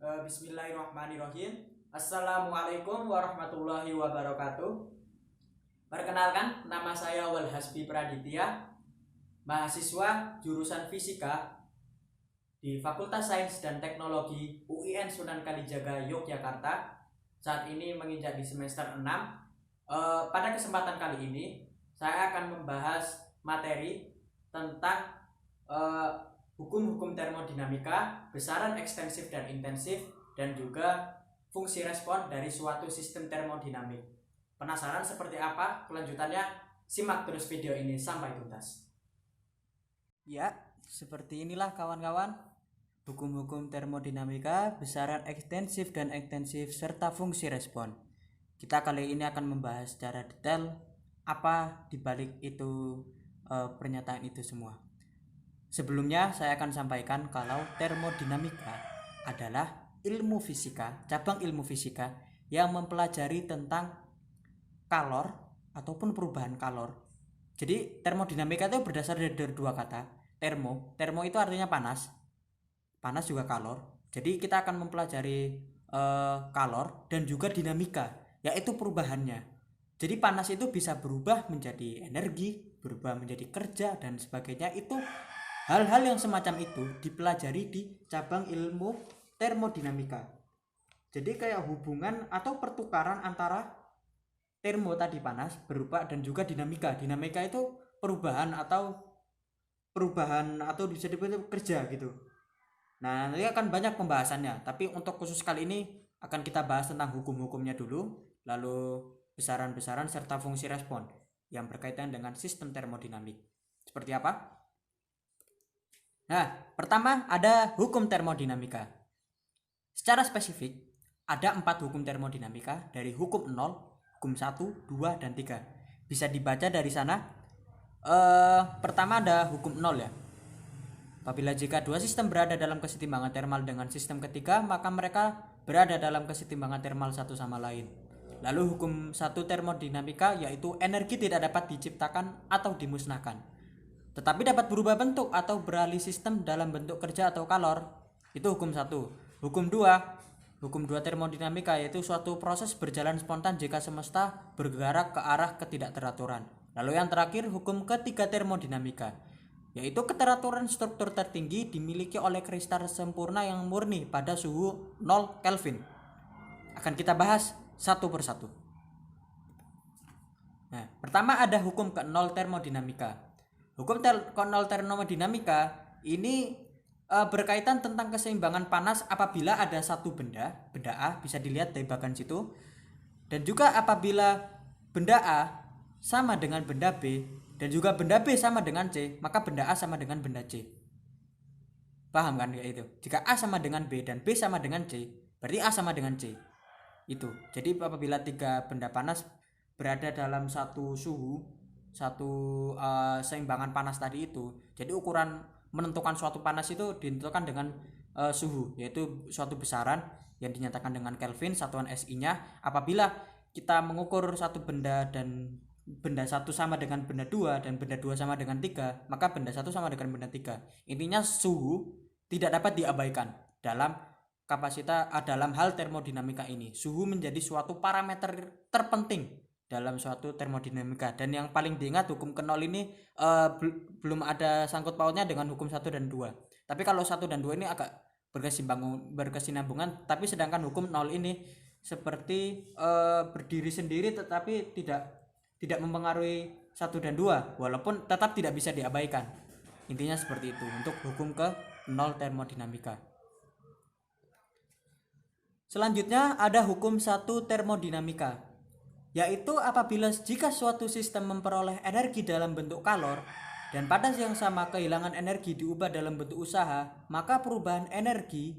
Bismillahirrahmanirrahim. Assalamualaikum warahmatullahi wabarakatuh. Perkenalkan, nama saya Walhasbi Praditya, mahasiswa jurusan Fisika di Fakultas Sains dan Teknologi UIN Sunan Kalijaga, Yogyakarta. Saat ini menginjak di semester 6. Pada kesempatan kali ini, saya akan membahas materi tentang hukum-hukum termodinamika, besaran ekstensif dan intensif, dan juga fungsi respon dari suatu sistem termodinamik. Penasaran seperti apa kelanjutannya? Simak terus video ini sampai tuntas. Ya, seperti inilah kawan-kawan, hukum-hukum termodinamika, besaran ekstensif dan intensif, serta fungsi respon. Kita kali ini akan membahas secara detail apa dibalik itu pernyataan itu semua. Sebelumnya saya akan sampaikan kalau termodinamika adalah ilmu fisika, cabang ilmu fisika yang mempelajari tentang kalor ataupun perubahan kalor. Jadi termodinamika itu berdasar dari dua kata. Termo itu artinya panas juga kalor. Jadi kita akan mempelajari kalor dan juga dinamika, yaitu perubahannya. Jadi panas itu bisa berubah menjadi energi, berubah menjadi kerja dan sebagainya. Itu hal-hal yang semacam itu dipelajari di cabang ilmu termodinamika. Jadi kayak hubungan atau pertukaran antara termo tadi panas berupa dan juga dinamika. Dinamika itu perubahan atau bisa disebut kerja gitu. Nah, nanti akan banyak pembahasannya, tapi untuk khusus kali ini akan kita bahas tentang hukum-hukumnya dulu, lalu besaran-besaran serta fungsi respon yang berkaitan dengan sistem termodinamik. Seperti apa? Nah, pertama ada hukum termodinamika. Secara spesifik, ada 4 hukum termodinamika dari hukum 0, hukum 1, 2, dan 3. Bisa dibaca dari sana. Pertama ada hukum 0 ya. Apabila jika dua sistem berada dalam kesetimbangan termal dengan sistem ketiga, maka mereka berada dalam kesetimbangan termal satu sama lain. Lalu hukum 1 termodinamika yaitu energi tidak dapat diciptakan atau dimusnahkan, tetapi dapat berubah bentuk atau beralih sistem dalam bentuk kerja atau kalor. Itu hukum 1. Hukum 2 termodinamika yaitu suatu proses berjalan spontan jika semesta bergerak ke arah ketidakteraturan. Lalu yang terakhir hukum ketiga termodinamika yaitu keteraturan struktur tertinggi dimiliki oleh kristal sempurna yang murni pada suhu 0 Kelvin. Akan kita bahas satu persatu. Nah, pertama ada hukum ke-0 termodinamika. Hukum ke-0 termodinamika ini berkaitan tentang keseimbangan panas apabila ada satu benda A, bisa dilihat dari bagian situ, dan juga apabila benda A sama dengan benda B dan juga benda B sama dengan C, maka benda A sama dengan benda C. Paham kan kayak itu? Jika A sama dengan B dan B sama dengan C, berarti A sama dengan C. Itu. Jadi apabila 3 benda panas berada dalam satu suhu, satu seimbangan panas tadi itu, jadi ukuran menentukan suatu panas itu ditentukan dengan suhu, yaitu suatu besaran yang dinyatakan dengan Kelvin, satuan SI-nya. Apabila kita mengukur satu benda dan benda satu sama dengan benda 2 dan benda 2 sama dengan 3, maka benda satu sama dengan benda 3. Intinya suhu tidak dapat diabaikan dalam dalam hal termodinamika ini. Suhu menjadi suatu parameter terpenting dalam suatu termodinamika, dan yang paling diingat hukum ke-0 ini belum ada sangkut pautnya dengan hukum 1 dan 2. Tapi kalau 1 dan 2 ini agak berkesinambungan, tapi sedangkan hukum 0 ini seperti berdiri sendiri tetapi tidak mempengaruhi 1 dan 2 walaupun tetap tidak bisa diabaikan. Intinya seperti itu untuk hukum ke-0 termodinamika. Selanjutnya ada hukum 1 termodinamika, yaitu apabila jika suatu sistem memperoleh energi dalam bentuk kalor dan pada yang sama kehilangan energi diubah dalam bentuk usaha, maka perubahan energi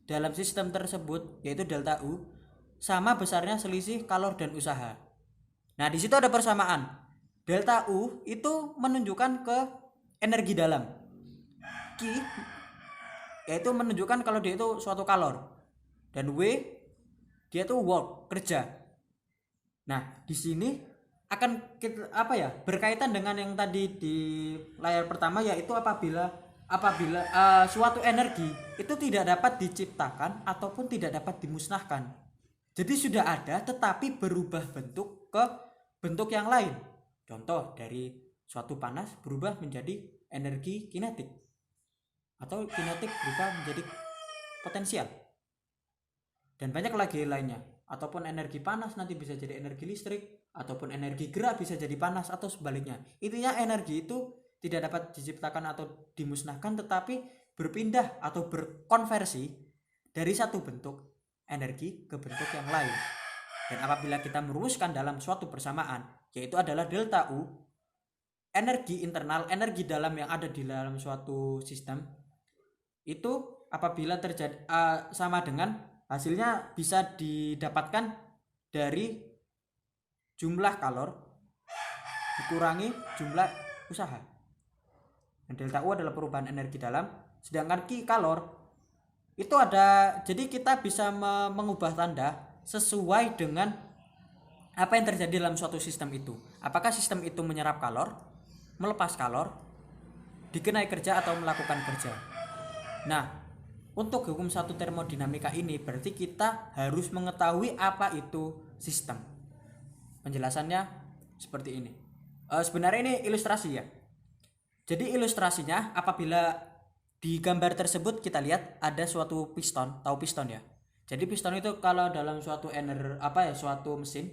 dalam sistem tersebut yaitu delta U sama besarnya selisih kalor dan usaha. Nah, di situ ada persamaan. Delta U itu menunjukkan ke energi dalam. Q yaitu menunjukkan kalau dia itu suatu kalor, dan W dia itu work, kerja. Nah, di sini akan berkaitan dengan yang tadi di layar pertama, yaitu apabila apabila suatu energi itu tidak dapat diciptakan ataupun tidak dapat dimusnahkan. Jadi sudah ada tetapi berubah bentuk ke bentuk yang lain. Contoh dari suatu panas berubah menjadi energi kinetik, atau kinetik berubah menjadi potensial, dan banyak lagi lainnya. Ataupun energi panas nanti bisa jadi energi listrik, ataupun energi gerak bisa jadi panas, atau sebaliknya. Intinya energi itu tidak dapat diciptakan atau dimusnahkan, tetapi berpindah atau berkonversi dari satu bentuk energi ke bentuk yang lain. Dan apabila kita merumuskan dalam suatu persamaan, yaitu adalah delta U, energi internal, energi dalam yang ada di dalam suatu sistem, itu apabila terjadi sama dengan hasilnya bisa didapatkan dari jumlah kalor dikurangi jumlah usaha. Dan delta U adalah perubahan energi dalam, sedangkan Q kalor itu ada. Jadi kita bisa mengubah tanda sesuai dengan apa yang terjadi dalam suatu sistem itu. Apakah sistem itu menyerap kalor, melepas kalor, dikenai kerja atau melakukan kerja. Nah, untuk hukum satu termodinamika ini berarti kita harus mengetahui apa itu sistem. Penjelasannya seperti ini. Sebenarnya ini ilustrasi ya. Jadi ilustrasinya apabila di gambar tersebut kita lihat ada suatu piston, tahu piston ya. Jadi piston itu kalau dalam suatu suatu mesin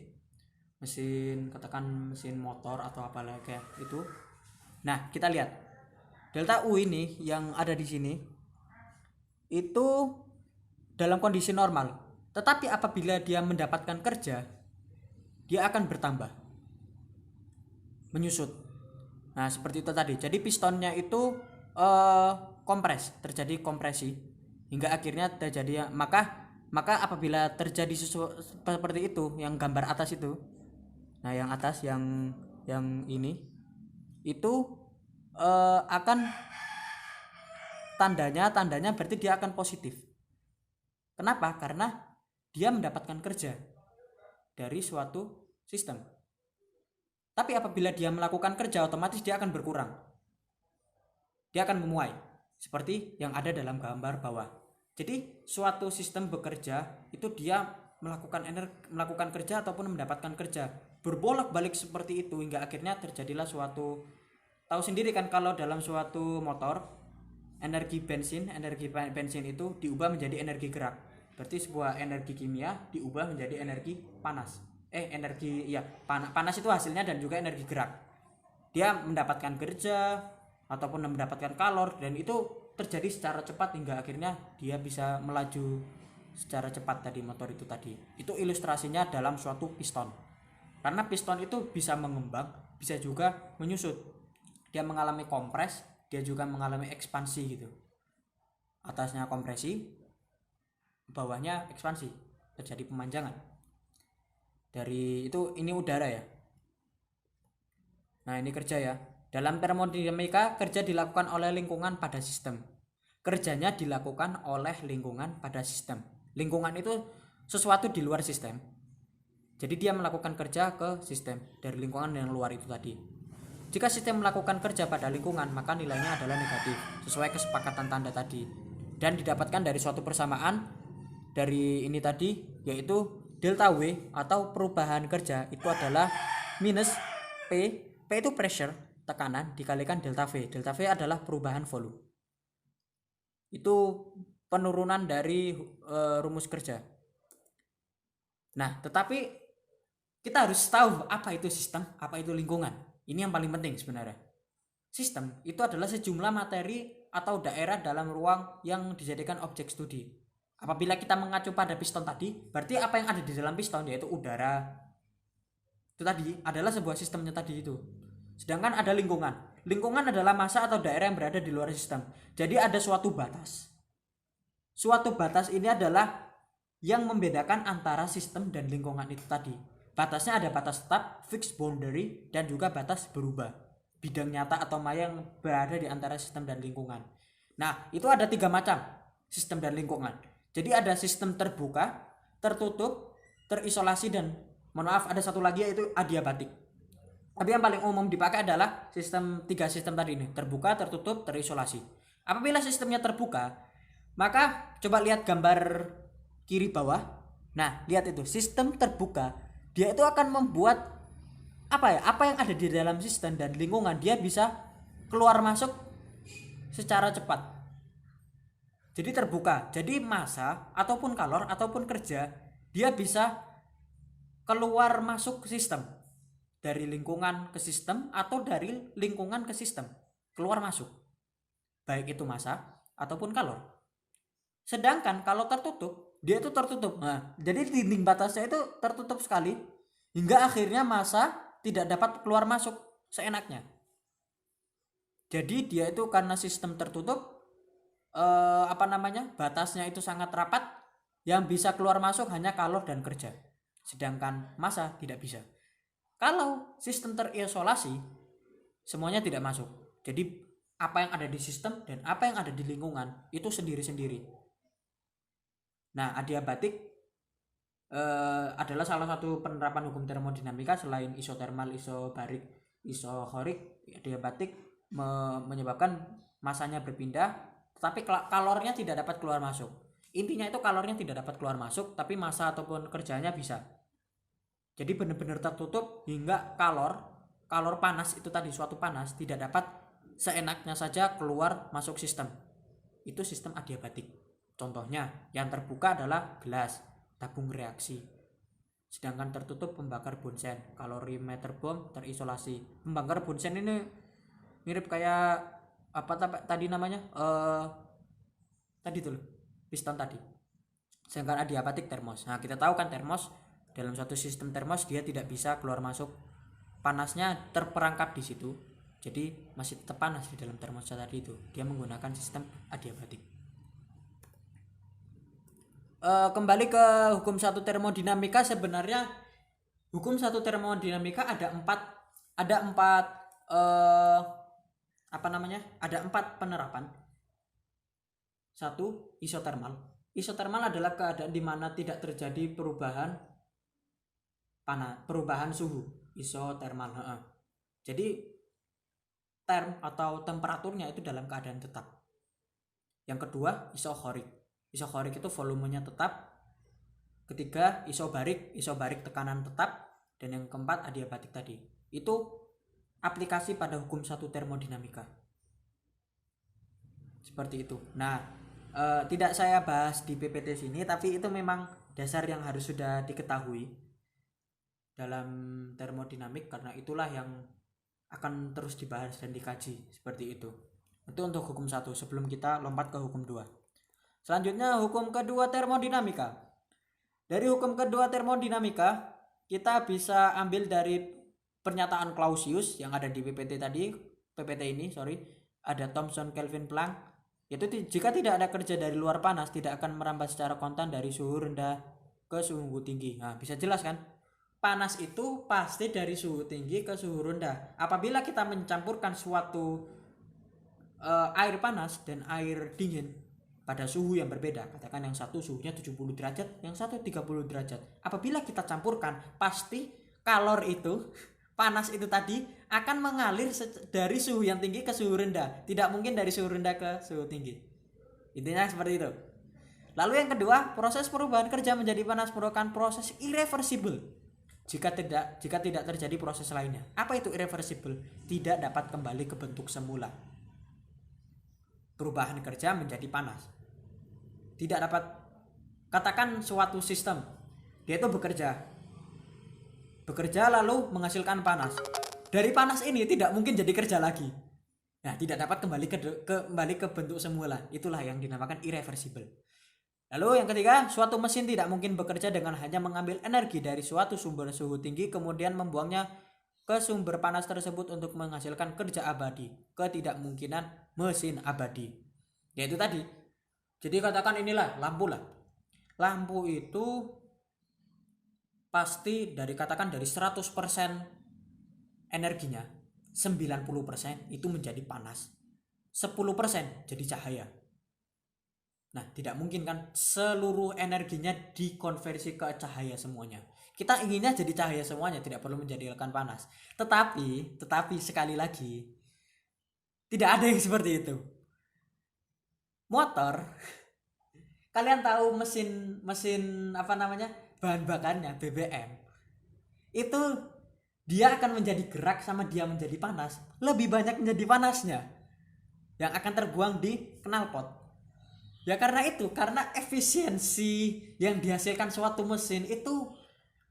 katakan mesin motor atau apalah kayak itu. Nah, kita lihat delta U ini yang ada di sini itu dalam kondisi normal, tetapi apabila dia mendapatkan kerja, dia akan bertambah, menyusut. Nah, seperti itu tadi. Jadi pistonnya itu terjadi kompresi hingga akhirnya terjadi, maka apabila terjadi seperti itu, yang gambar atas itu, nah yang atas yang ini itu akan tandanya berarti dia akan positif. Kenapa? Karena dia mendapatkan kerja dari suatu sistem. Tapi apabila dia melakukan kerja, otomatis dia akan berkurang. Dia akan memuai, seperti yang ada dalam gambar bawah. Jadi suatu sistem bekerja itu dia melakukan kerja ataupun mendapatkan kerja, berbolak-balik seperti itu hingga akhirnya terjadilah suatu, tahu sendiri kan kalau dalam suatu motor energi bensin itu diubah menjadi energi gerak. Berarti sebuah energi kimia diubah menjadi energi panas. Panas itu hasilnya, dan juga energi gerak. Dia mendapatkan kerja ataupun mendapatkan kalor, dan itu terjadi secara cepat hingga akhirnya dia bisa melaju secara cepat tadi, motor itu tadi. Itu ilustrasinya dalam suatu piston. Karena piston itu bisa mengembang, bisa juga menyusut. Dia mengalami kompres, dia juga mengalami ekspansi gitu. Atasnya kompresi, bawahnya ekspansi, terjadi pemanjangan. Dari itu, ini udara ya. Nah, ini kerja ya. Dalam termodinamika, kerja dilakukan oleh lingkungan pada sistem. Kerjanya dilakukan oleh lingkungan pada sistem. Lingkungan itu sesuatu di luar sistem. Jadi dia melakukan kerja ke sistem dari lingkungan yang luar itu tadi. Jika sistem melakukan kerja pada lingkungan, maka nilainya adalah negatif sesuai kesepakatan tanda tadi, dan didapatkan dari suatu persamaan dari ini tadi, yaitu delta W atau perubahan kerja itu adalah minus P itu pressure, tekanan, dikalikan delta V. Delta V adalah perubahan volume. Itu penurunan dari rumus kerja. Nah, tetapi kita harus tahu apa itu sistem, apa itu lingkungan. Ini yang paling penting sebenarnya. Sistem itu adalah sejumlah materi atau daerah dalam ruang yang dijadikan objek studi. Apabila kita mengacu pada piston tadi, berarti apa yang ada di dalam piston, yaitu udara, itu tadi adalah sebuah sistemnya tadi itu. Sedangkan ada lingkungan. Lingkungan adalah massa atau daerah yang berada di luar sistem. Jadi ada suatu batas. Suatu batas ini adalah yang membedakan antara sistem dan lingkungan itu tadi. Batasnya ada batas tetap, fixed boundary, dan juga batas berubah, bidang nyata atau maya yang berada di antara sistem dan lingkungan. Nah, itu ada 3 macam sistem dan lingkungan. Jadi ada sistem terbuka, tertutup, terisolasi, dan ada satu lagi yaitu adiabatik. Tapi yang paling umum dipakai adalah 3 sistem tadi ini, terbuka, tertutup, terisolasi. Apabila sistemnya terbuka, maka coba lihat gambar kiri bawah. Nah, lihat itu, sistem terbuka. Dia itu akan membuat apa yang ada di dalam sistem dan lingkungan dia bisa keluar masuk secara cepat. Jadi terbuka. Jadi massa ataupun kalor ataupun kerja dia bisa keluar masuk sistem. Dari lingkungan ke sistem atau dari lingkungan ke sistem. Keluar masuk. Baik itu massa ataupun kalor. Sedangkan kalau tertutup, dia itu tertutup. Nah, jadi dinding batasnya itu tertutup sekali hingga akhirnya massa tidak dapat keluar masuk seenaknya. Jadi dia itu karena sistem tertutup, batasnya itu sangat rapat, yang bisa keluar masuk hanya kalor dan kerja. Sedangkan massa tidak bisa. Kalau sistem terisolasi, semuanya tidak masuk. Jadi apa yang ada di sistem dan apa yang ada di lingkungan itu sendiri-sendiri. Nah, adiabatik adalah salah satu penerapan hukum termodinamika selain isotermal, isobarik, isohorik. Adiabatik menyebabkan masanya berpindah, tetapi kalornya tidak dapat keluar masuk. Intinya itu kalornya tidak dapat keluar masuk, tapi massa ataupun kerjanya bisa. Jadi benar-benar tertutup hingga kalor panas itu tadi, suatu panas tidak dapat seenaknya saja keluar masuk sistem. Itu sistem adiabatik. Contohnya yang terbuka adalah gelas, tabung reaksi. Sedangkan tertutup pembakar bunsen, kalorimeter bom terisolasi. Pembakar bunsen ini mirip kayak apa tadi namanya? Tadi tuh piston tadi. Sedangkan adiabatik termos. Nah, kita tahu kan termos, dalam suatu sistem termos dia tidak bisa keluar masuk. Panasnya terperangkap di situ. Jadi masih tetap panas di dalam termos tadi itu. Dia menggunakan sistem adiabatik. Kembali ke hukum satu termodinamika, sebenarnya hukum satu termodinamika ada empat penerapan. Satu, isotermal. Isotermal adalah keadaan di mana tidak terjadi perubahan suhu. Isotermal. Jadi term atau temperaturnya itu dalam keadaan tetap. Yang kedua, isohorik. Isohorik itu volumenya tetap. Ketiga, isobarik tekanan tetap. Dan yang keempat, adiabatik tadi. Itu aplikasi pada hukum satu termodinamika. Seperti itu. Nah, tidak saya bahas di PPT sini, tapi itu memang dasar yang harus sudah diketahui dalam termodinamik, karena itulah yang akan terus dibahas dan dikaji seperti itu. Itu untuk hukum 1 sebelum kita lompat ke hukum 2. Selanjutnya hukum kedua termodinamika. Dari hukum kedua termodinamika kita bisa ambil dari pernyataan Clausius yang ada di PPT ini, ada Thomson, Kelvin, Planck, yaitu jika tidak ada kerja dari luar panas tidak akan merambat secara kontan dari suhu rendah ke suhu tinggi. Nah, bisa jelas kan? Panas itu pasti dari suhu tinggi ke suhu rendah. Apabila kita mencampurkan suatu air panas dan air dingin pada suhu yang berbeda, katakan yang satu suhunya 70 derajat, yang satu 30 derajat. Apabila kita campurkan, pasti kalor itu, panas itu tadi akan mengalir dari suhu yang tinggi ke suhu rendah. Tidak mungkin dari suhu rendah ke suhu tinggi. Intinya seperti itu. Lalu yang kedua, proses perubahan kerja menjadi panas merupakan proses irreversible. Jika tidak terjadi proses lainnya. Apa itu irreversible? Tidak dapat kembali ke bentuk semula. Perubahan kerja menjadi panas. Tidak dapat, katakan suatu sistem, dia itu bekerja lalu menghasilkan panas. Dari panas ini tidak mungkin jadi kerja lagi. Nah, tidak dapat kembali ke bentuk semula. Itulah yang dinamakan irreversible. Lalu yang ketiga, suatu mesin tidak mungkin bekerja dengan hanya mengambil energi dari suatu sumber suhu tinggi kemudian membuangnya ke sumber panas tersebut untuk menghasilkan kerja abadi. Ketidakmungkinan mesin abadi. Yaitu tadi. Jadi katakan inilah lampu lah. Lampu itu pasti dari 100% energinya, 90% itu menjadi panas. 10% jadi cahaya. Nah, tidak mungkin kan seluruh energinya dikonversi ke cahaya semuanya. Kita inginnya jadi cahaya semuanya, tidak perlu menjadikan panas. Tetapi sekali lagi tidak ada yang seperti itu. motor, kalian tahu mesin mesin apa namanya, bahan bakarnya BBM itu, dia akan menjadi gerak sama dia menjadi panas, lebih banyak menjadi panasnya yang akan terbuang di knalpot. Ya karena itu, karena efisiensi yang dihasilkan suatu mesin itu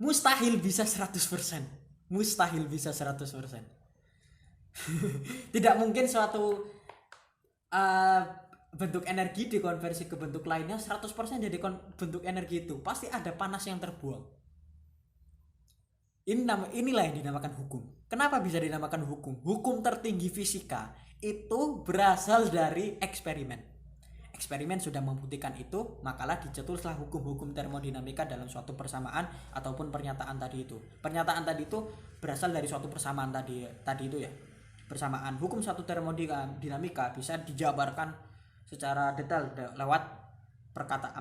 mustahil bisa 100%. Mustahil bisa 100%. Tidak mungkin suatu uh, bentuk energi dikonversi ke bentuk lainnya 100% jadi bentuk energi itu. Pasti ada panas yang terbuang. Inilah yang dinamakan hukum. Kenapa bisa dinamakan hukum? Hukum tertinggi fisika itu berasal dari eksperimen. Eksperimen sudah membuktikan itu, makalah dicetuslah hukum-hukum termodinamika dalam suatu persamaan ataupun pernyataan tadi itu. Pernyataan tadi itu berasal dari suatu persamaan tadi itu ya. Persamaan hukum suatu termodinamika bisa dijabarkan secara detail lewat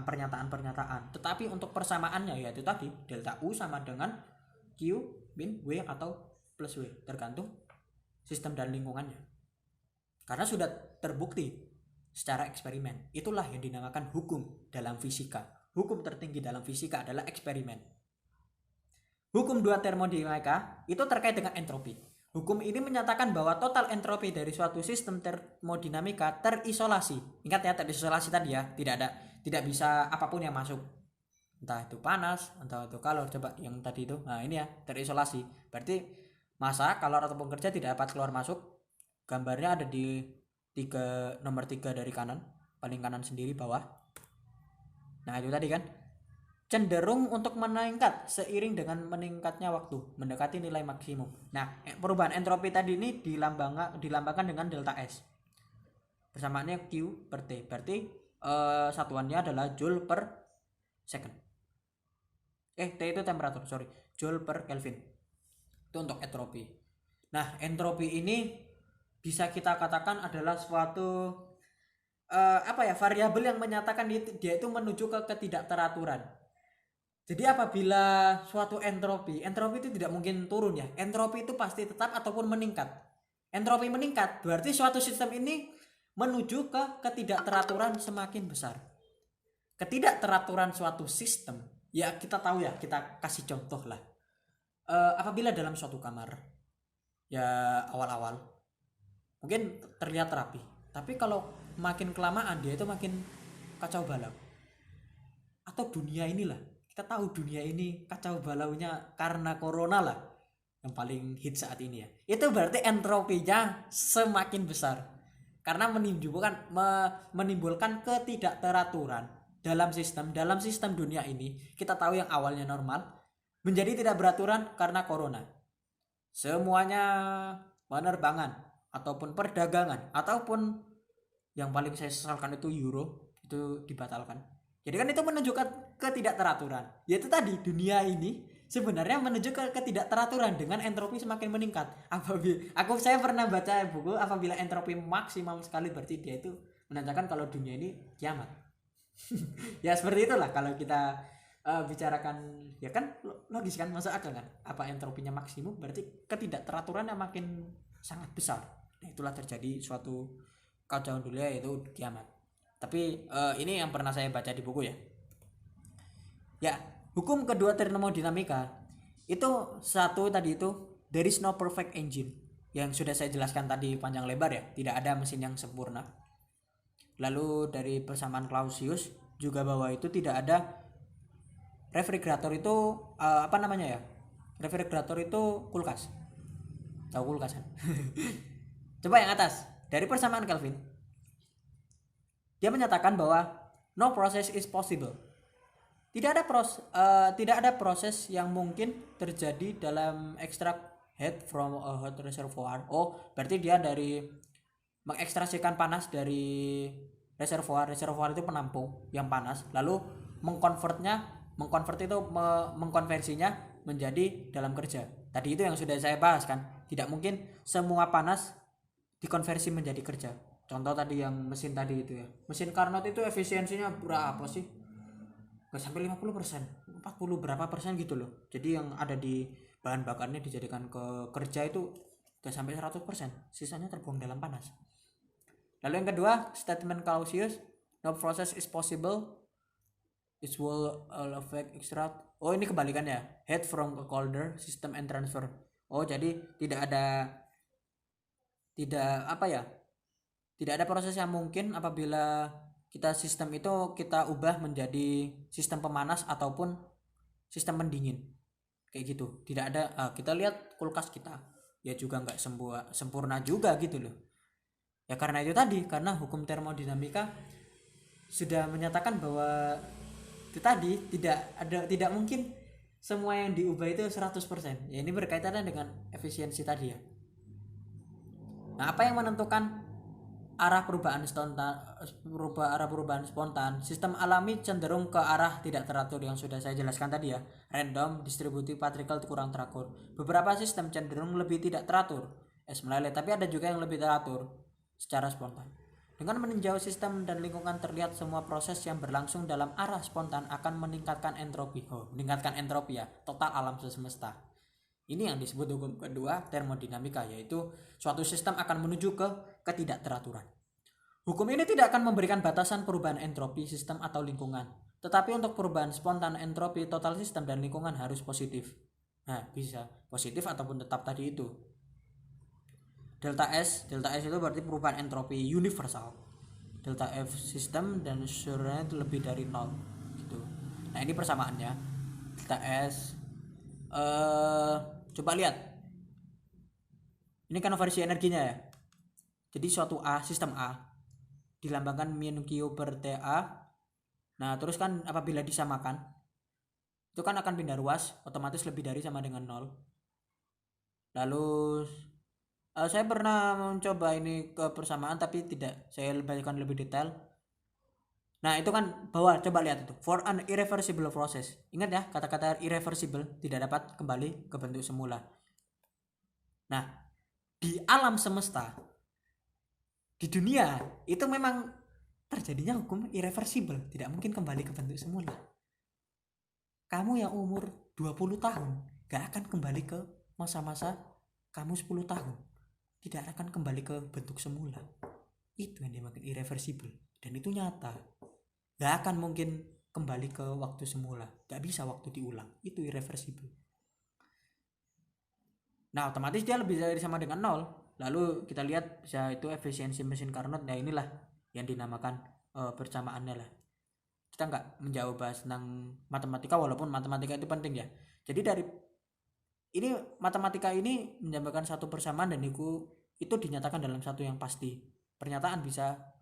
pernyataan-pernyataan. Tetapi untuk persamaannya yaitu tadi delta U sama dengan Q min W atau plus W, tergantung sistem dan lingkungannya. Karena sudah terbukti secara eksperimen. Itulah yang dinamakan hukum dalam fisika. Hukum tertinggi dalam fisika adalah eksperimen. Hukum dua termodinamika itu terkait dengan entropi. Hukum ini menyatakan bahwa total entropi dari suatu sistem termodinamika terisolasi. Ingat ya, terisolasi tadi ya, tidak bisa apapun yang masuk. Entah itu panas, entah itu kalor. Coba yang tadi itu, nah ini ya, terisolasi. Berarti massa, kalor ataupun kerja tidak dapat keluar masuk. Gambarnya ada di nomor 3 dari kanan, paling kanan sendiri bawah. Nah itu tadi kan, cenderung untuk meningkat seiring dengan meningkatnya waktu, mendekati nilai maksimum. Nah perubahan entropi tadi ini dilambangkan dengan delta S. Persamaannya Q per T. Berarti satuannya adalah joule per second. T itu temperatur, joule per Kelvin. Itu untuk entropi. Nah entropi ini bisa kita katakan adalah suatu variabel yang menyatakan dia itu menuju ke ketidakteraturan. Jadi apabila suatu entropi itu tidak mungkin turun ya. Entropi itu pasti tetap ataupun meningkat. Entropi meningkat berarti suatu sistem ini menuju ke ketidakteraturan semakin besar. Ketidakteraturan suatu sistem, ya kita tahu ya, kita kasih contoh lah. Apabila dalam suatu kamar, ya awal-awal mungkin terlihat rapi, tapi kalau makin kelamaan dia itu makin kacau balau. Atau dunia inilah, kita tahu dunia ini kacau balaunya karena corona lah, yang paling hit saat ini ya. Itu berarti entropinya semakin besar karena menimbulkan ketidakteraturan dalam sistem dunia ini. Kita tahu yang awalnya normal menjadi tidak beraturan karena corona. Semuanya penerbangan ataupun perdagangan ataupun yang paling saya sesalkan itu euro itu dibatalkan. Jadi kan itu menunjukkan ketidakteraturan. Yaitu tadi dunia ini sebenarnya menuju ke ketidakteraturan dengan entropi semakin meningkat. Saya pernah baca buku, apabila entropi maksimum sekali berarti dia itu menandakan kalau dunia ini kiamat. Ya seperti itulah kalau kita bicarakan, ya kan logis kan, masuk akal kan. Apa entropinya maksimum berarti ketidakteraturannya makin sangat besar. Nah itulah terjadi suatu kacauan dunia, yaitu kiamat. Tapi ini yang pernah saya baca di buku ya. Ya, hukum kedua termodinamika itu satu tadi itu, there is no perfect engine, yang sudah saya jelaskan tadi panjang lebar ya, tidak ada mesin yang sempurna. Lalu dari persamaan Clausius juga bahwa itu tidak ada refrigerator itu refrigerator itu kulkas. Tahu kulkas kan? Coba yang atas, dari persamaan Kelvin, dia menyatakan bahwa no process is possible. Tidak ada proses yang mungkin terjadi dalam extract heat from a hot reservoir. Oh, berarti dia dari mengekstrasikan panas dari reservoir itu penampung yang panas, lalu mengkonversinya menjadi dalam kerja. Tadi itu yang sudah saya bahas kan, tidak mungkin semua panas dikonversi menjadi kerja. Contoh tadi yang mesin tadi itu ya, mesin Carnot itu efisiensinya berapa sih? Gak sampai 50%, 40 berapa persen gitu loh. Jadi yang ada di bahan bakarnya dijadikan ke kerja itu gak sampai 100%, sisanya terbuang dalam panas. Lalu yang kedua, statement Clausius, No process is possible. It will affect extract. Oh, ini kebalikannya. Head from a colder system and transfer. Oh, jadi tidak ada proses yang mungkin apabila sistem itu kita ubah menjadi sistem pemanas ataupun sistem pendingin. Kayak gitu. Tidak ada kita lihat kulkas kita. Ya juga nggak sempurna juga gitu loh. Ya karena itu tadi, karena hukum termodinamika sudah menyatakan bahwa itu tadi tidak mungkin semua yang diubah itu 100%. Ya ini berkaitan dengan efisiensi tadi ya. Nah, apa yang menentukan arah perubahan spontan? Sistem alami cenderung ke arah tidak teratur yang sudah saya jelaskan tadi ya. Random, distributive, particle kurang teratur. Beberapa sistem cenderung lebih tidak teratur, meleleh, tapi ada juga yang lebih teratur secara spontan. Dengan meninjau sistem dan lingkungan terlihat semua proses yang berlangsung dalam arah spontan akan meningkatkan entropi. Meningkatkan entropi ya, total alam semesta. Ini yang disebut hukum kedua termodinamika, yaitu suatu sistem akan menuju ke ketidakteraturan. Hukum ini tidak akan memberikan batasan perubahan entropi sistem atau lingkungan, tetapi untuk perubahan spontan entropi total sistem dan lingkungan harus positif. Nah, bisa positif ataupun tetap tadi itu. Delta S itu berarti perubahan entropi universal. Delta F sistem dan seluruhnya itu lebih dari 0 gitu. Nah, ini persamaannya. Delta S coba lihat. Ini kan konversi energinya ya. Jadi suatu A, sistem A dilambangkan min Q per TA. Nah, terus kan apabila disamakan itu kan akan pindah ruas, otomatis lebih dari sama dengan 0. Lalu saya pernah mencoba ini ke persamaan tapi tidak saya bacakan lebih detail. Nah, itu kan bahwa coba lihat itu, for an irreversible process. Ingat ya, kata-kata irreversible, tidak dapat kembali ke bentuk semula. Nah, di alam semesta, di dunia itu memang terjadinya hukum irreversible, tidak mungkin kembali ke bentuk semula. Kamu yang umur 20 tahun gak akan kembali ke masa-masa kamu 10 tahun. Tidak akan kembali ke bentuk semula. Itu yang dimaksud irreversible, dan itu nyata. Gak akan mungkin kembali ke waktu semula, gak bisa waktu diulang, itu irreversible. Nah, otomatis dia lebih dari sama dengan 0. Lalu kita lihat bisa itu efisiensi mesin Carnot. Nah, inilah yang dinamakan persamaannya lah. Kita nggak menjauh bahas tentang matematika, walaupun matematika itu penting ya. Jadi dari ini matematika ini menjabarkan satu persamaan, dan itu dinyatakan dalam satu yang pasti. Pernyataan bisa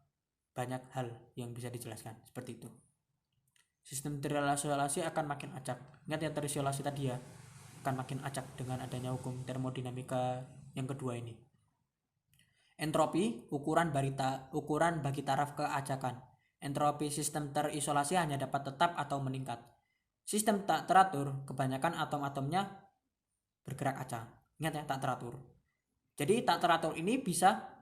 banyak hal yang bisa dijelaskan seperti itu. Sistem terisolasi akan makin acak. Ingat ya, terisolasi tadi ya, akan makin acak dengan adanya hukum termodinamika yang kedua ini. Entropi ukuran bagi taraf keacakan. Entropi sistem terisolasi hanya dapat tetap atau meningkat. Sistem tak teratur, kebanyakan atom-atomnya bergerak acak. Ingat ya, tak teratur. Jadi tak teratur ini bisa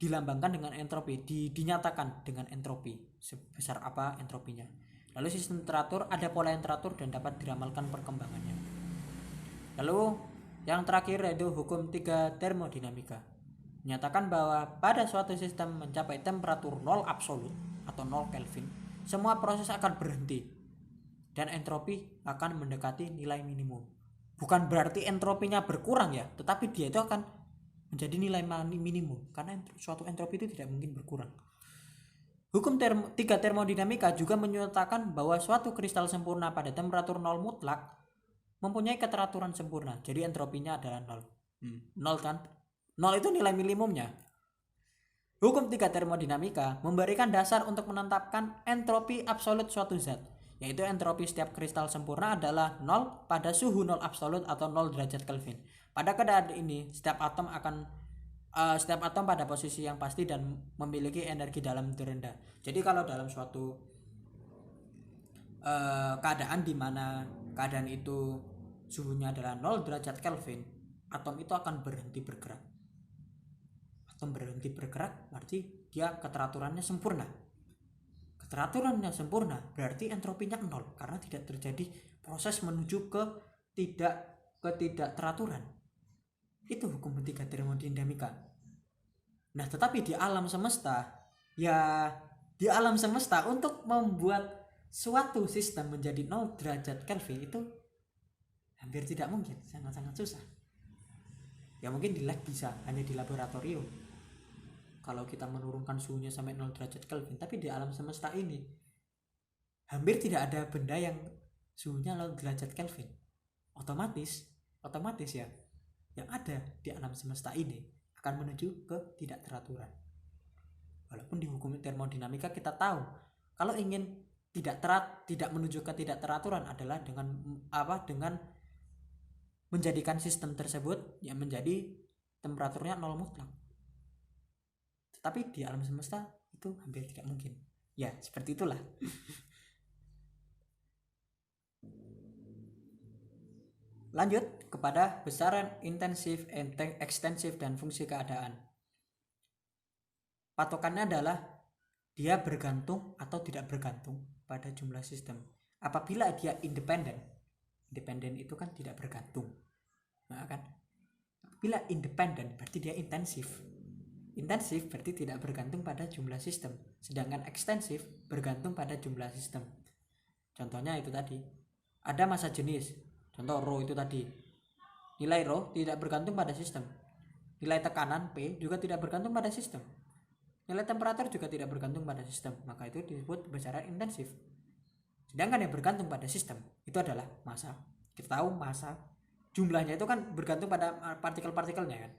dilambangkan dengan entropi, dinyatakan dengan entropi, sebesar apa entropinya. Lalu sistem teratur ada pola yang teratur dan dapat diramalkan perkembangannya. Lalu yang terakhir yaitu hukum 3 termodinamika. Menyatakan bahwa pada suatu sistem mencapai temperatur 0 absolut atau 0 Kelvin, semua proses akan berhenti dan entropi akan mendekati nilai minimum. Bukan berarti entropinya berkurang ya, tetapi dia itu akan menjadi nilai minimum, karena suatu entropi itu tidak mungkin berkurang. Hukum 3 termodinamika juga menyatakan bahwa suatu kristal sempurna pada temperatur 0 mutlak mempunyai keteraturan sempurna. Jadi entropinya adalah 0. 0 kan? 0 itu nilai minimumnya. Hukum 3 termodinamika memberikan dasar untuk menetapkan entropi absolut suatu zat, yaitu entropi setiap kristal sempurna adalah 0 pada suhu 0 absolut atau 0 derajat Kelvin. Pada keadaan ini, setiap atom pada posisi yang pasti dan memiliki energi dalam terendah. Jadi kalau dalam suatu keadaan di mana keadaan itu suhunya adalah 0 derajat Kelvin, atom itu akan berhenti bergerak. Atom berhenti bergerak berarti dia keteraturannya sempurna. Keteraturannya sempurna berarti entropinya 0, karena tidak terjadi proses menuju ke ketidakteraturan. Itu hukum 3 termodinamika. Nah, tetapi di alam semesta ya di alam semesta untuk membuat suatu sistem menjadi 0 derajat Kelvin itu hampir tidak mungkin, sangat-sangat susah. Ya mungkin di lab bisa, hanya di laboratorium kalau kita menurunkan suhunya sampai 0 derajat Kelvin, tapi di alam semesta ini hampir tidak ada benda yang suhunya 0 derajat Kelvin. Otomatis ya, yang ada di alam semesta ini akan menuju ke tidak teraturan. Walaupun di hukum termodinamika kita tahu kalau ingin tidak menuju ke tidak teraturan adalah dengan menjadikan sistem tersebut yang menjadi temperaturnya 0 mutlak. Tetapi di alam semesta itu hampir tidak mungkin. Ya, seperti itulah. Lanjut kepada besaran intensif, ekstensif, dan fungsi keadaan. Patokannya adalah dia bergantung atau tidak bergantung pada jumlah sistem. Apabila dia independen itu kan tidak bergantung. Nah, kan? Apabila independen berarti dia intensif. Intensif berarti tidak bergantung pada jumlah sistem. Sedangkan ekstensif bergantung pada jumlah sistem. Contohnya itu tadi. Ada massa jenis. Contoh rho itu tadi. Nilai rho tidak bergantung pada sistem. Nilai tekanan P juga tidak bergantung pada sistem. Nilai temperatur juga tidak bergantung pada sistem. Maka itu disebut besaran intensif. Sedangkan yang bergantung pada sistem itu adalah massa. Kita tahu massa jumlahnya itu kan bergantung pada partikel-partikelnya kan.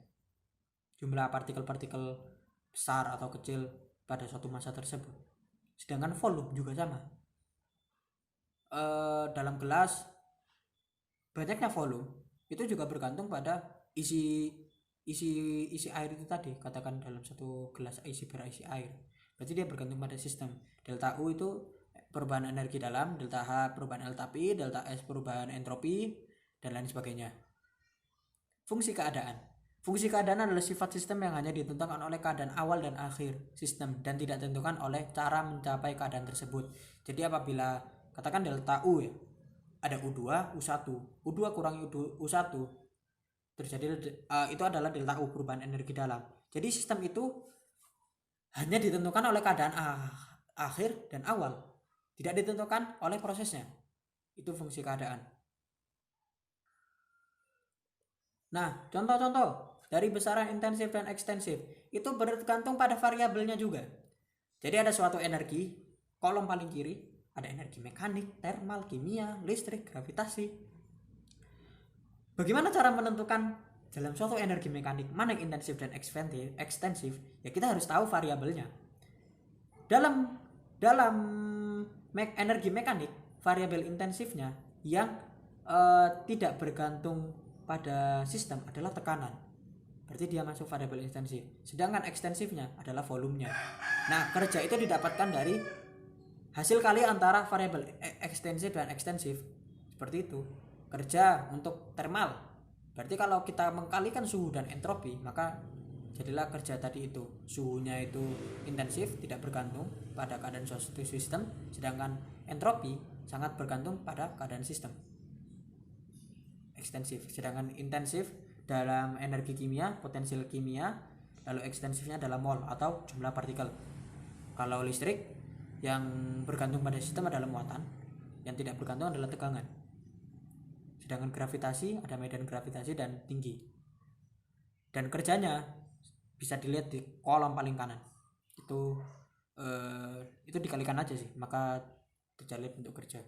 Jumlah partikel-partikel besar atau kecil pada suatu massa tersebut. Sedangkan volume juga sama. Dalam gelas banyaknya volume itu juga bergantung pada isi air itu tadi. Katakan dalam satu gelas berisi air, berarti dia bergantung pada sistem. Delta U itu perubahan energi dalam, delta H perubahan entalpi, delta S perubahan entropi, dan lain sebagainya. Fungsi keadaan adalah sifat sistem yang hanya ditentukan oleh keadaan awal dan akhir sistem dan tidak ditentukan oleh cara mencapai keadaan tersebut. Jadi apabila katakan delta U ya, ada U2, U1. U2 kurangi U1 terjadi itu adalah delta U, perubahan energi dalam. Jadi sistem itu hanya ditentukan oleh keadaan akhir dan awal, tidak ditentukan oleh prosesnya. Itu fungsi keadaan. Nah, contoh-contoh dari besaran intensif dan ekstensif itu bergantung pada variabelnya juga. Jadi ada suatu energi, kolom paling kiri ada energi mekanik, termal, kimia, listrik, gravitasi. Bagaimana cara menentukan dalam suatu energi mekanik mana yang intensif dan ekstensif? Ya kita harus tahu variabelnya. Dalam energi mekanik, variabel intensifnya yang tidak bergantung pada sistem adalah tekanan. Berarti dia masuk variabel intensif. Sedangkan ekstensifnya adalah volumenya. Nah, kerja itu didapatkan dari hasil kali antara variabel ekstensif dan ekstensif. Seperti itu. Kerja untuk termal. Berarti kalau kita mengkalikan suhu dan entropi, maka jadilah kerja tadi itu. Suhunya itu intensif, tidak bergantung pada keadaan suatu sistem, sedangkan entropi sangat bergantung pada keadaan sistem. Ekstensif. Sedangkan intensif dalam energi kimia, potensial kimia, lalu ekstensifnya adalah mol atau jumlah partikel. Kalau listrik yang bergantung pada sistem adalah muatan, yang tidak bergantung adalah tegangan. Sedangkan gravitasi ada medan gravitasi dan tinggi. Dan kerjanya bisa dilihat di kolom paling kanan. Itu dikalikan aja sih, maka terjalin untuk kerja.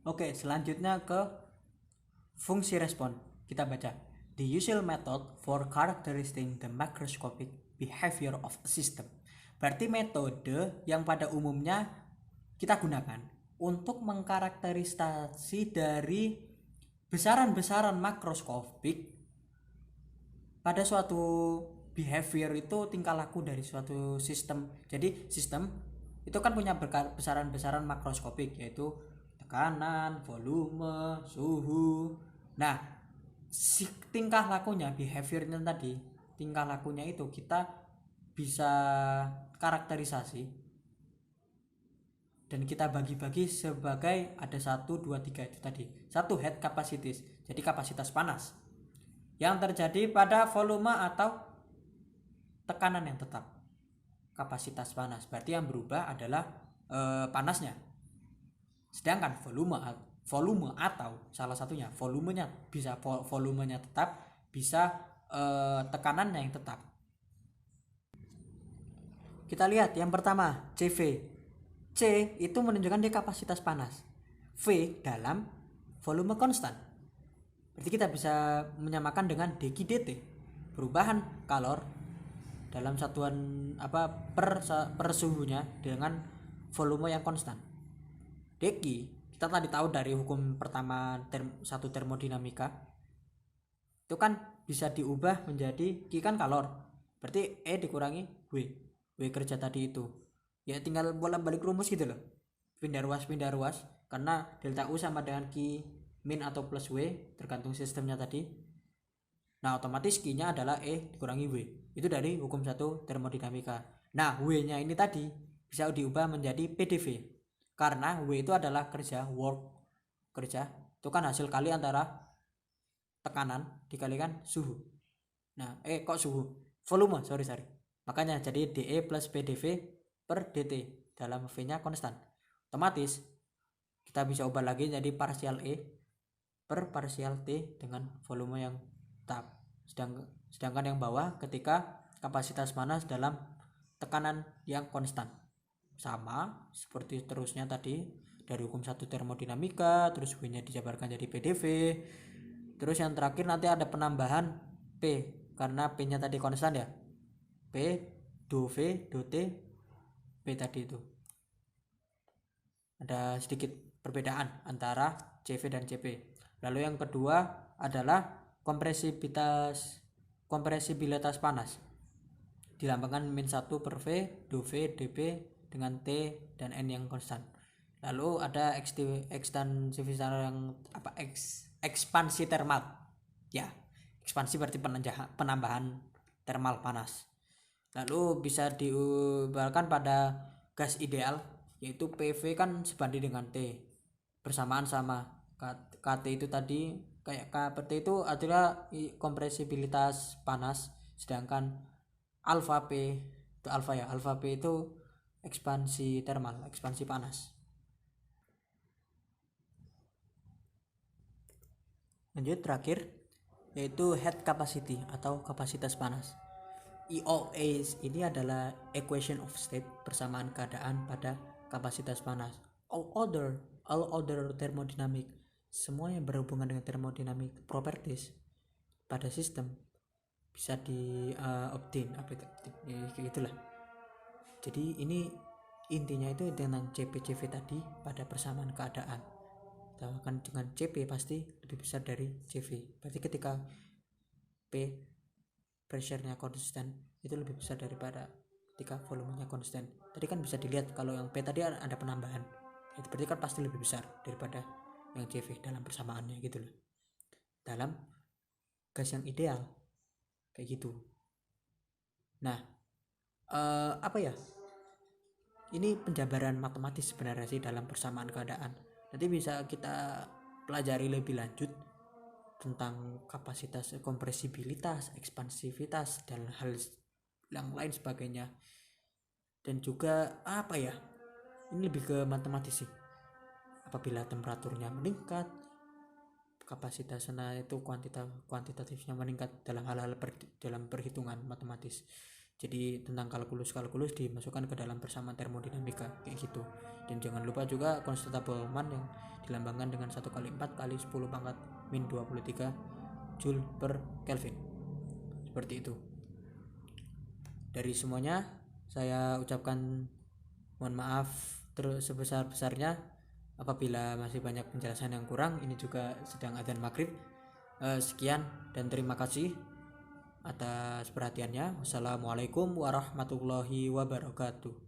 Oke, selanjutnya ke fungsi respon. Kita baca. The usual method for characterizing the macroscopic behavior of a system. Berarti metode yang pada umumnya kita gunakan untuk mengkarakterisasi dari besaran-besaran makroskopik pada suatu behavior itu tingkah laku dari suatu sistem. Jadi sistem itu kan punya besaran-besaran makroskopik, yaitu tekanan, volume, suhu. Nah, si tingkah lakunya, behaviornya tadi, tingkah lakunya itu kita bisa karakterisasi dan kita bagi-bagi sebagai ada 1, 2, 3 itu tadi. 1 head capacities, jadi kapasitas panas yang terjadi pada volume atau tekanan yang tetap, kapasitas panas. Berarti yang berubah adalah panasnya. Sedangkan volume atau salah satunya volumenya bisa volumenya tetap, bisa tekanannya yang tetap. Kita lihat yang pertama, CV. C itu menunjukkan dia kapasitas panas. V dalam volume konstan. Berarti kita bisa menyamakan dengan dq dt, perubahan kalor dalam satuan per suhunya dengan volume yang konstan. dq kita tadi tahu dari hukum pertama satu termodinamika itu kan bisa diubah menjadi Q kan kalor, berarti E dikurangi W kerja tadi itu ya tinggal bolak-balik rumus gitu loh, pindah ruas karena delta U sama dengan Q min atau plus W tergantung sistemnya tadi. Nah otomatis Q nya adalah E dikurangi W, itu dari hukum satu termodinamika. Nah W nya ini tadi bisa diubah menjadi PDV karena W itu adalah kerja itu kan hasil kali antara tekanan dikalikan suhu. Nah volume makanya jadi dE plus PDV per dt dalam V nya konstan. Otomatis kita bisa ubah lagi jadi parsial E per parsial T dengan volume yang tetap. Sedangkan yang bawah ketika kapasitas panas dalam tekanan yang konstan. Sama seperti terusnya tadi dari hukum satu termodinamika, terus V nya dijabarkan jadi PDV. Terus yang terakhir nanti ada penambahan P karena P nya tadi konstan ya. P do V do T P tadi itu. Ada sedikit perbedaan antara CV dan CP. Lalu yang kedua adalah kompresibilitas panas. Dilambangkan -1 per V do V dP dengan T dan N yang konstan. Lalu ada ekspansi termal. Ya, ekspansi berarti penambahan termal panas. Lalu bisa diubahkan pada gas ideal, yaitu PV kan sebanding dengan T, bersamaan sama KT itu tadi, kayak KT itu adalah kompresibilitas panas, sedangkan alfa P itu ekspansi termal, ekspansi panas. Lanjut terakhir yaitu head capacity atau kapasitas panas. EOA ini adalah equation of state, persamaan keadaan pada kapasitas panas. All other thermodynamic, semua yang berhubungan dengan thermodynamic properties pada sistem bisa obtain gitulah. Jadi ini intinya itu dengan CP-CV tadi pada persamaan keadaan. Kita akan dengan CP pasti lebih besar dari CV. Berarti ketika P pressure-nya konstan itu lebih besar daripada ketika volumenya konstan. Tadi kan bisa dilihat kalau yang P tadi ada penambahan, itu berarti kan pasti lebih besar daripada yang CV dalam persamaannya gitu loh. Dalam gas yang ideal kayak gitu. Nah ini penjabaran matematis sebenarnya sih dalam persamaan keadaan. Nanti bisa kita pelajari lebih lanjut tentang kapasitas, kompresibilitas, ekspansivitas dan hal yang lain sebagainya. Dan juga ini lebih ke matematis sih. Apabila temperaturnya meningkat, kapasitasnya itu kuantitatifnya meningkat dalam hal-hal dalam perhitungan matematis. Jadi tentang kalkulus dimasukkan ke dalam persamaan termodinamika kayak gitu. Dan jangan lupa juga konstanta Boltzmann yang dilambangkan dengan 1 kali 4 kali 10 pangkat min 23 Joule per Kelvin. Seperti itu. Dari semuanya saya ucapkan mohon maaf terus sebesar-besarnya apabila masih banyak penjelasan yang kurang. Ini juga sedang adzan maghrib. Sekian dan terima kasih atas perhatiannya. Wassalamualaikum warahmatullahi wabarakatuh.